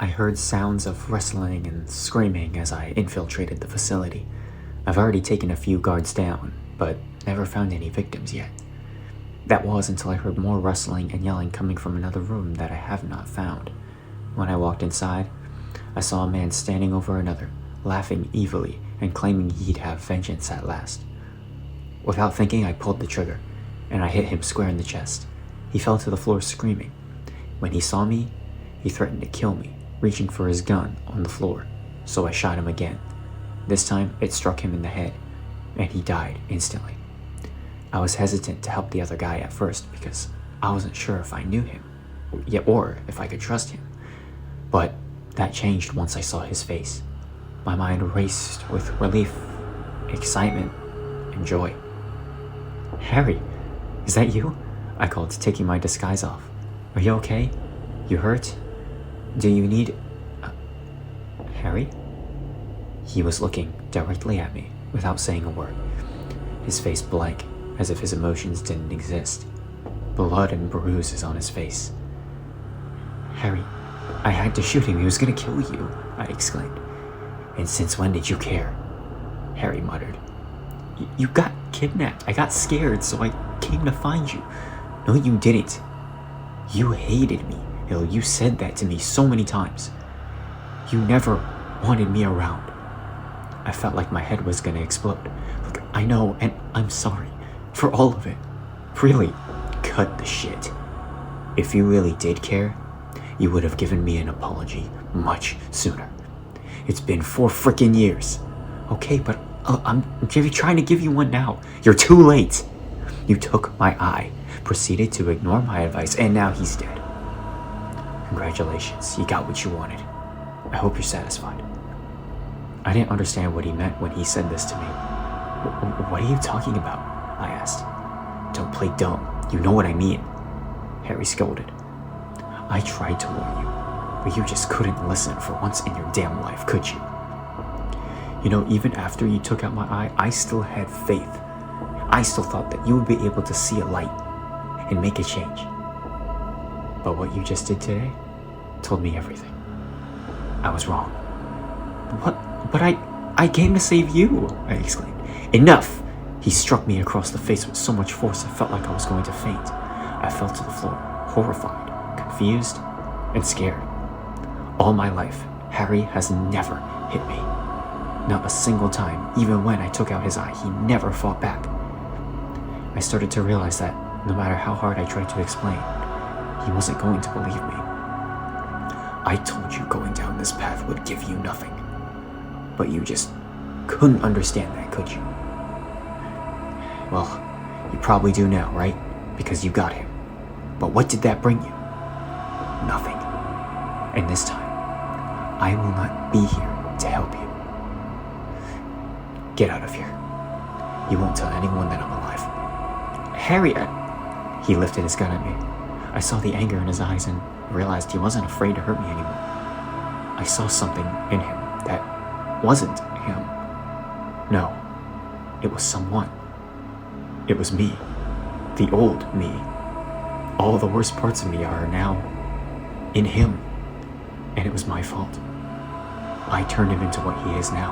I heard sounds of wrestling and screaming as I infiltrated the facility. I've already taken a few guards down, but never found any victims yet. That was until I heard more wrestling and yelling coming from another room that I have not found. When I walked inside, I saw a man standing over another, laughing evilly and claiming he'd have vengeance at last. Without thinking, I pulled the trigger, and I hit him square in the chest. He fell to the floor screaming. When he saw me, he threatened to kill me, reaching for his gun on the floor, so I shot him again. This time, it struck him in the head, and he died instantly. I was hesitant to help the other guy at first because I wasn't sure if I knew him, or if I could trust him. But that changed once I saw his face. My mind raced with relief, excitement, and joy. "Harry, is that you?" I called, taking my disguise off. "Are you okay? You hurt? Do you need... Harry?" He was looking directly at me without saying a word, his face blank, as if his emotions didn't exist. Blood and bruises on his face. "Harry, I had to shoot him. He was gonna kill you," I exclaimed. "And since when did you care?" Harry muttered. You got kidnapped. I got scared, so I came to find you." "No, you didn't. You hated me, Hill. You said that to me so many times. You never wanted me around." I felt like my head was gonna explode. "Look, I know, and I'm sorry for all of it. Really, cut the shit. If you really did care, you would have given me an apology much sooner. It's been 4 frickin' years. Okay, but I'm trying to give you one now. You're too late. You took my eye, proceeded to ignore my advice, and now he's dead. Congratulations, you got what you wanted. I hope you're satisfied." I didn't understand what he meant when he said this to me. What are you talking about?" I asked. "Don't play dumb. You know what I mean," Harry scolded. "I tried to warn you, but you just couldn't listen for once in your damn life, could you? You know, even after you took out my eye, I still had faith. I still thought that you would be able to see a light and make a change. But what you just did today told me everything. I was wrong." "What? But I came to save you," I exclaimed. "Enough!" He struck me across the face with so much force I felt like I was going to faint. I fell to the floor, horrified, confused, and scared. All my life, Harry has never hit me. Not a single time, even when I took out his eye, he never fought back. I started to realize that no matter how hard I tried to explain, he wasn't going to believe me. "I told you going down this path would give you nothing. But you just couldn't understand that, could you? Well, you probably do now, right? Because you got him. But what did that bring you? Nothing. And this time, I will not be here to help you. Get out of here. You won't tell anyone that I'm alive." "Harry!" He lifted his gun at me. I saw the anger in his eyes and realized he wasn't afraid to hurt me anymore. I saw something in him that wasn't him. No, it was someone. It was me. The old me. All the worst parts of me are now in him. And it was my fault. I turned him into what he is now.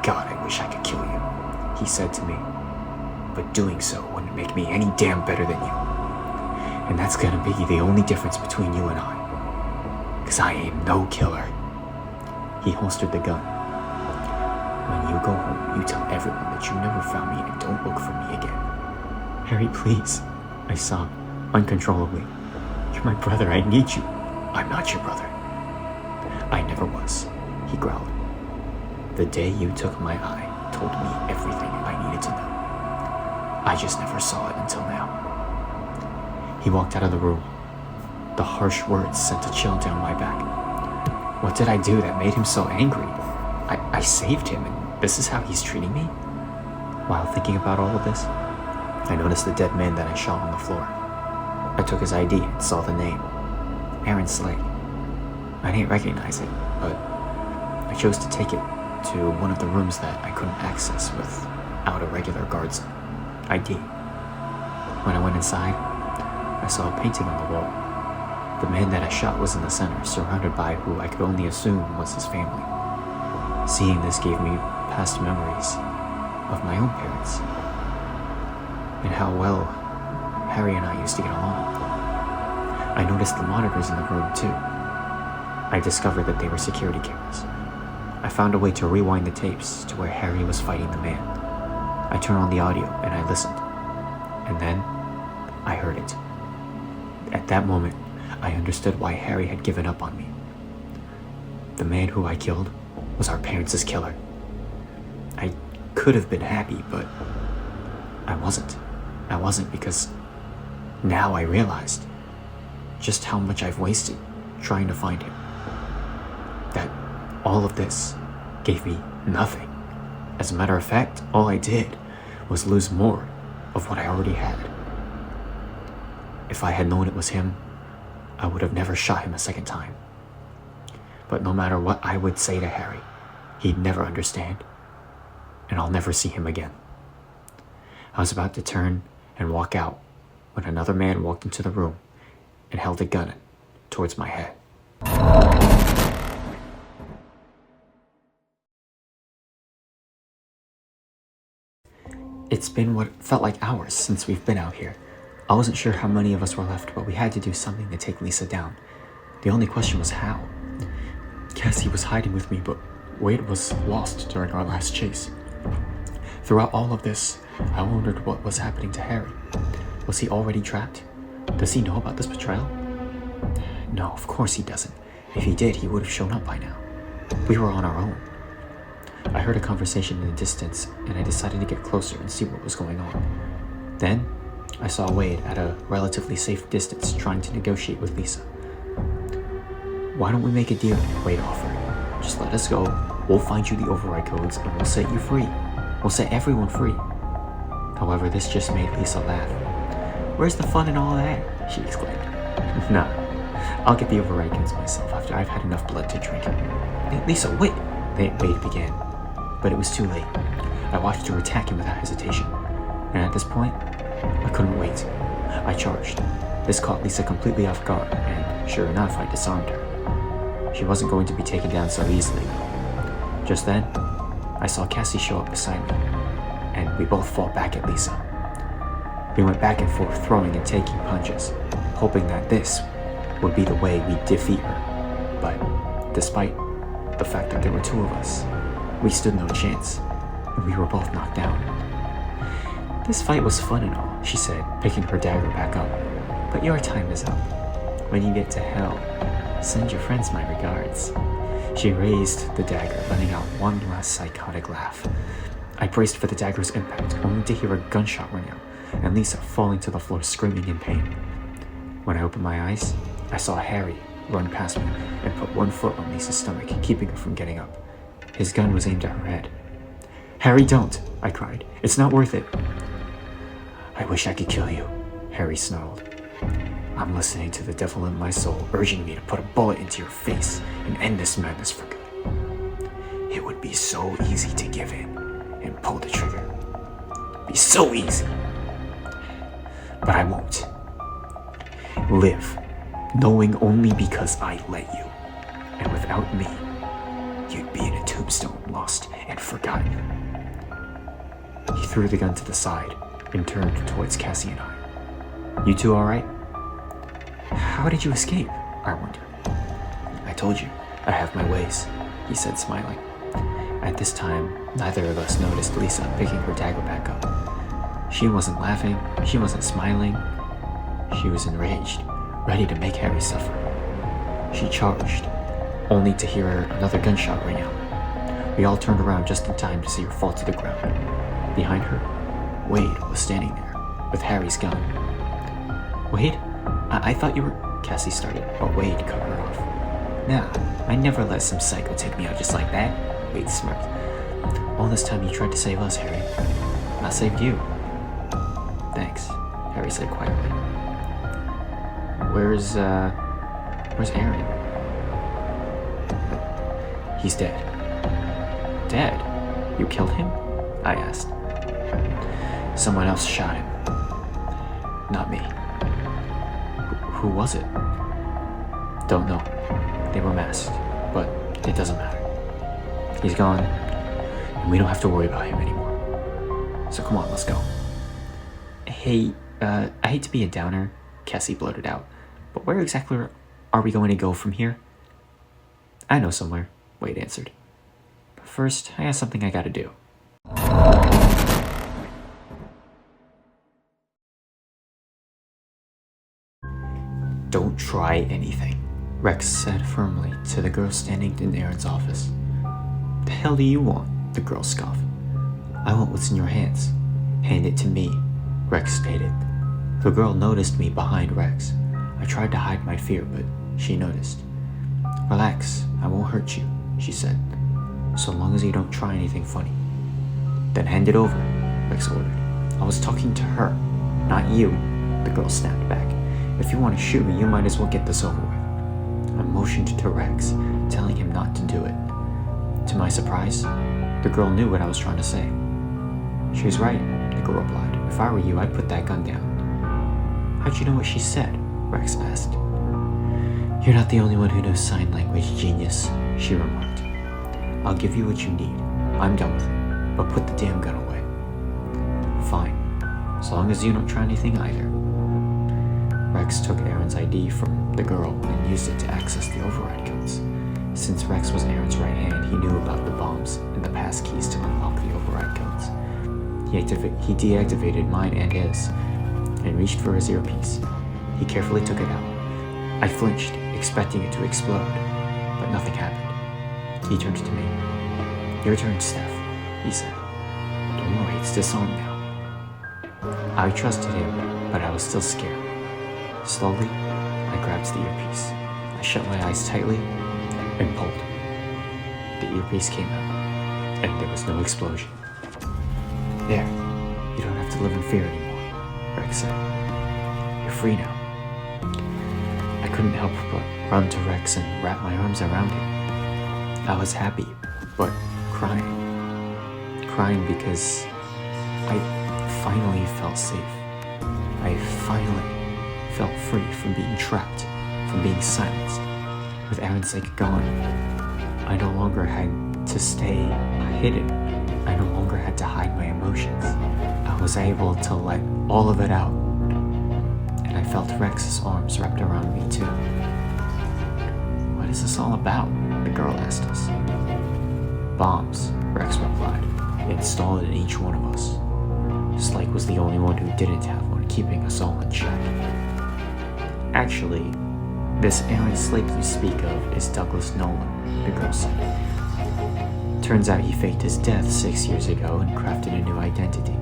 God, I wish I could kill you," he said to me. "But doing so wouldn't make me any damn better than you. And that's gonna be the only difference between you and I. 'Cause I am no killer." He holstered the gun. "When you go home, you tell everyone that you never found me and don't look for me again." "Harry, please," I sobbed uncontrollably. "You're my brother. I need you." "I'm not your brother." "I never was," he growled. "The day you took my eye told me everything I needed to know. I just never saw it until now." He walked out of the room. The harsh words sent a chill down my back. What did I do that made him so angry? I saved him, and this is how he's treating me? While thinking about all of this, I noticed the dead man that I shot on the floor. I took his ID and saw the name, Aaron Slade. I didn't recognize it, but I chose to take it to one of the rooms that I couldn't access without a regular guard's ID. When I went inside, I saw a painting on the wall. The man that I shot was in the center, surrounded by who I could only assume was his family. Seeing this gave me past memories of my own parents and how well Harry and I used to get along. I noticed the monitors in the room too. I discovered that they were security cameras. I found a way to rewind the tapes to where Harry was fighting the man. I turned on the audio and I listened. And then I heard it. At that moment, I understood why Harry had given up on me. The man who I killed was our parents' killer. I could have been happy, but I wasn't. I wasn't because now I realized just how much I've wasted trying to find him. That all of this gave me nothing. As a matter of fact, all I did was lose more of what I already had. If I had known it was him, I would have never shot him a second time. But no matter what I would say to Harry, he'd never understand, and I'll never see him again. I was about to turn and walk out when another man walked into the room and held a gun towards my head. It's been what felt like hours since we've been out here. I wasn't sure how many of us were left, but we had to do something to take Lisa down. The only question was how. Cassie was hiding with me, but Wade was lost during our last chase. Throughout all of this, I wondered what was happening to Harry. Was he already trapped? Does he know about this betrayal? No, of course he doesn't. If he did, he would have shown up by now. We were on our own. I heard a conversation in the distance, and I decided to get closer and see what was going on. Then, I saw Wade at a relatively safe distance trying to negotiate with Lisa. Why don't we make a deal? Wade offered. Just let us go, we'll find you the override codes, and we'll set you free. We'll set everyone free. However, this just made Lisa laugh. Where's the fun in all that? She exclaimed. Nah, I'll get the override codes myself after I've had enough blood to drink. Hey, Lisa, wait! Wade began, but it was too late. I watched her attack him without hesitation, and at this point, I couldn't wait. I charged. This caught Lisa completely off guard, and sure enough, I disarmed her. She wasn't going to be taken down so easily, though. Just then, I saw Cassie show up beside me, and we both fought back at Lisa. We went back and forth, throwing and taking punches, hoping that this would be the way we'd defeat her. But despite the fact that there were two of us, we stood no chance, and we were both knocked down. This fight was fun and all, she said, picking her dagger back up. But your time is up. When you get to hell, send your friends my regards. She raised the dagger, letting out one last psychotic laugh. I braced for the dagger's impact, only to hear a gunshot ring out, and Lisa falling to the floor screaming in pain. When I opened my eyes, I saw Harry run past me and put one foot on Lisa's stomach, keeping her from getting up. His gun was aimed at her head. Harry, don't, I cried. It's not worth it. I wish I could kill you, Harry snarled. I'm listening to the devil in my soul urging me to put a bullet into your face and end this madness for good. It would be so easy to give in and pull the trigger. Be so easy. But I won't. Live, knowing only because I let you. And without me, you'd be in a tombstone, lost and forgotten. He threw the gun to the side and turned towards Cassie and I. You two alright? How did you escape? I wondered. I told you, I have my ways, he said, smiling. At this time, neither of us noticed Lisa picking her dagger back up. She wasn't laughing, she wasn't smiling. She was enraged, ready to make Harry suffer. She charged, only to hear another gunshot ring out. We all turned around just in time to see her fall to the ground. Behind her, Wade was standing there, with Harry's gun. Wade? I thought you were... Cassie started, but Wade cut her off. Nah, I never let some psycho take me out just like that, Wade smirked. All this time you tried to save us, Harry. I saved you. Thanks, Harry said quietly. Where's Aaron? He's dead. Dead? You killed him? I asked. Someone else shot him. Not me. Who was it? Don't know. They were masked, but it doesn't matter. He's gone, and we don't have to worry about him anymore. So come on, let's go. Hey, I hate to be a downer, Cassie blurted out, but where exactly are we going to go from here? I know somewhere, Wade answered. But first, I have something I gotta do. Don't try anything, Rex said firmly to the girl standing in Aaron's office. The hell do you want? The girl scoffed. I want what's in your hands. Hand it to me, Rex stated. The girl noticed me behind Rex. I tried to hide my fear, but she noticed. Relax, I won't hurt you, she said, so long as you don't try anything funny. Then hand it over, Rex ordered. I was talking to her, not you, the girl snapped back. If you want to shoot me, you might as well get this over with. I motioned to Rex, telling him not to do it. To my surprise, the girl knew what I was trying to say. She was right, the girl replied. If I were you, I'd put that gun down. How'd you know what she said? Rex asked. You're not the only one who knows sign language, genius, she remarked. I'll give you what you need. I'm done with it, but put the damn gun away. Fine, as long as you don't try anything either. Rex took Aaron's ID from the girl and used it to access the override codes. Since Rex was Aaron's right hand, he knew about the bombs and the pass keys to unlock the override codes. He deactivated mine and his, and reached for his earpiece. He carefully took it out. I flinched, expecting it to explode, but nothing happened. He turned to me. Your turn, Steph, he said. Don't worry, it's disarmed now. I trusted him, but I was still scared. Slowly, I grabbed the earpiece. I shut my eyes tightly and pulled. The earpiece came out, and there was no explosion. There, you don't have to live in fear anymore, Rex said. You're free now. I couldn't help but run to Rex and wrap my arms around him. I was happy, but crying. Crying because I finally felt safe. I finally felt free from being trapped, from being silenced. With Aaron's sake gone, I no longer had to stay hidden. I no longer had to hide my emotions. I was able to let all of it out. And I felt Rex's arms wrapped around me too. What is this all about? The girl asked us. Bombs, Rex replied, installed in each one of us. Slike was the only one who didn't have one, keeping us all in check. Actually, this Aaron Slake you speak of is Douglas Nolan, the girl said. Turns out he faked his death 6 years ago and crafted a new identity.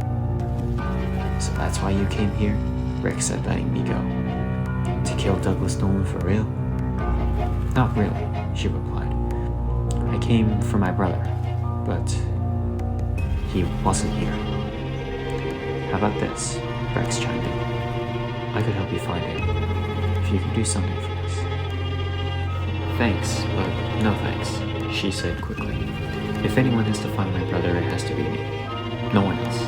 So that's why you came here? Rex said, letting me go. To kill Douglas Nolan for real? Not really, she replied. I came for my brother, but he wasn't here. How about this? Rex chimed in. I could help you find him, if you could do something for us. Thanks, but no thanks, she said quickly. If anyone has to find my brother, it has to be me. No one else.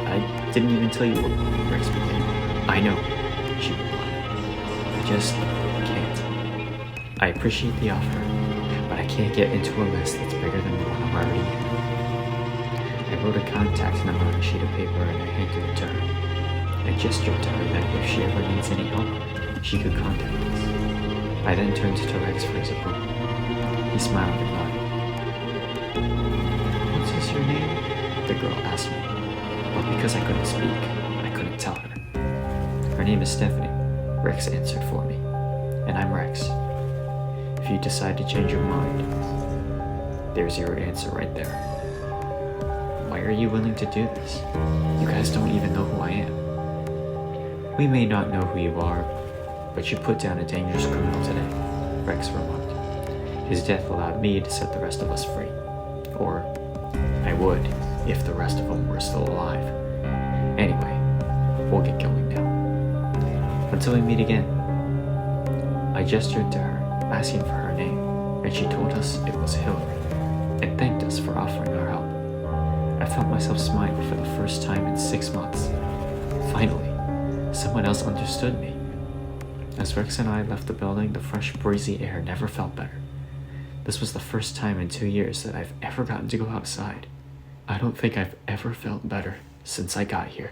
I didn't even tell you what Rex began. I know, she replied. I just can't. I appreciate the offer, but I can't get into a mess that's bigger than the one I'm already in. I wrote a contact number on a sheet of paper and I handed it to her. I gestured to her that if she ever needs any help, she could contact us. I then turned to Rex for his approval. He smiled and nodded. What's your name? The girl asked me. But because I couldn't speak, I couldn't tell her. Her name is Stephanie, Rex answered for me. And I'm Rex. If you decide to change your mind, there's your answer right there. Why are you willing to do this? You guys don't even know who I am. We may not know who you are, but you put down a dangerous criminal today, Rex remarked. His death allowed me to set the rest of us free. Or I would, if the rest of them were still alive. Anyway, we'll get going now. Until we meet again. I gestured to her, asking for her name, and she told us it was Hillary, and thanked us for offering our help. I felt myself smile for the first time in 6 months. Finally, someone else understood me. As Rex and I left the building, the fresh, breezy air never felt better. This was the first time in 2 years that I've ever gotten to go outside. I don't think I've ever felt better since I got here.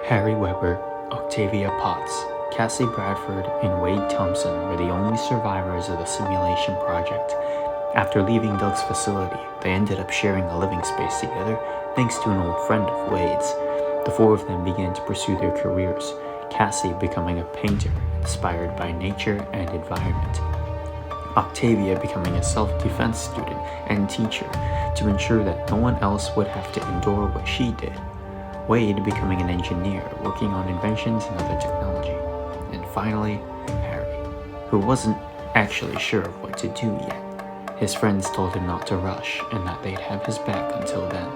Harry Weber, Octavia Potts, Cassie Bradford, and Wade Thompson were the only survivors of the simulation project. After leaving Doug's facility, they ended up sharing a living space together thanks to an old friend of Wade's. The four of them began to pursue their careers, Cassie becoming a painter inspired by nature and environment, Octavia becoming a self-defense student and teacher to ensure that no one else would have to endure what she did, Wade becoming an engineer working on inventions and other technology, and finally, Harry, who wasn't actually sure of what to do yet. His friends told him not to rush and that they'd have his back until then.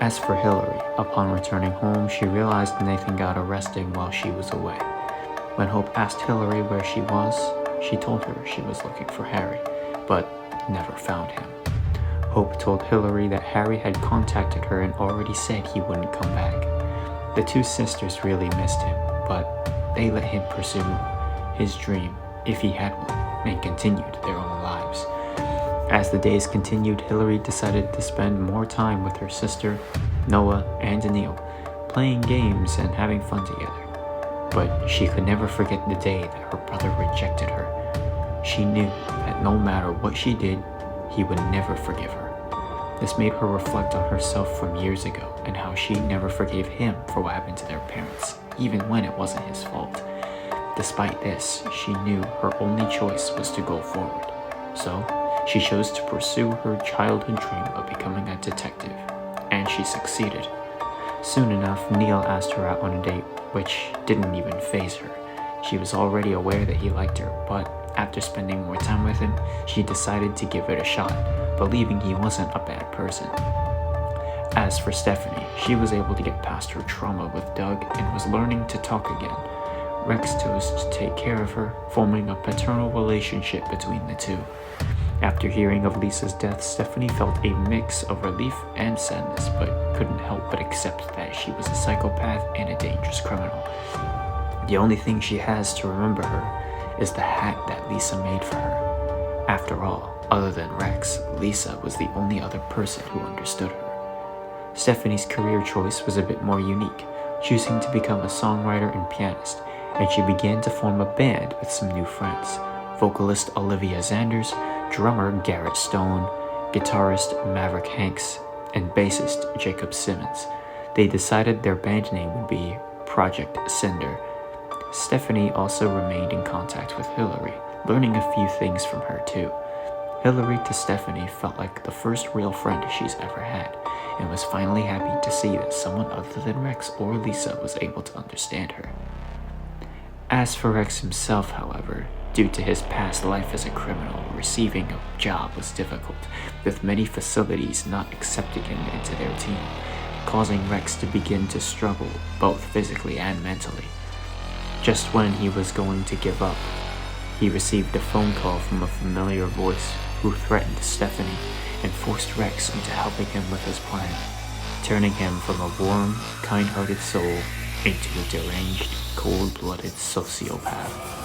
As for Hillary, upon returning home, she realized Nathan got arrested while she was away. When Hope asked Hillary where she was, she told her she was looking for Harry, but never found him. Hope told Hillary that Harry had contacted her and already said he wouldn't come back. The two sisters really missed him, but they let him pursue his dream, if he had one, and continued their own lives. As the days continued, Hillary decided to spend more time with her sister, Noah, and Neil, playing games and having fun together. But she could never forget the day that her brother rejected her. She knew that no matter what she did, he would never forgive her. This made her reflect on herself from years ago and how she never forgave him for what happened to their parents, even when it wasn't his fault. Despite this, she knew her only choice was to go forward. So, she chose to pursue her childhood dream of becoming a detective, and she succeeded. Soon enough, Neil asked her out on a date, which didn't even faze her. She was already aware that he liked her, but after spending more time with him, she decided to give it a shot, believing he wasn't a bad person. As for Stephanie, she was able to get past her trauma with Doug and was learning to talk again. Rex chose to take care of her, forming a paternal relationship between the two. After hearing of Lisa's death, Stephanie felt a mix of relief and sadness, but couldn't help but accept that she was a psychopath and a dangerous criminal. The only thing she has to remember her is the hat that Lisa made for her. After all, other than Rex, Lisa was the only other person who understood her. Stephanie's career choice was a bit more unique, choosing to become a songwriter and pianist, and she began to form a band with some new friends, vocalist Olivia Zanders, drummer Garrett Stone, guitarist Maverick Hanks, and bassist Jacob Simmons. They decided their band name would be Project Cinder. Stephanie also remained in contact with Hillary, learning a few things from her too. Hillary to Stephanie felt like the first real friend she's ever had, and was finally happy to see that someone other than Rex or Lisa was able to understand her. As for Rex himself, however, due to his past life as a criminal, receiving a job was difficult, with many facilities not accepting him into their team, causing Rex to begin to struggle both physically and mentally. Just when he was going to give up, he received a phone call from a familiar voice who threatened Stephanie and forced Rex into helping him with his plan, turning him from a warm, kind-hearted soul into a deranged, cold-blooded sociopath.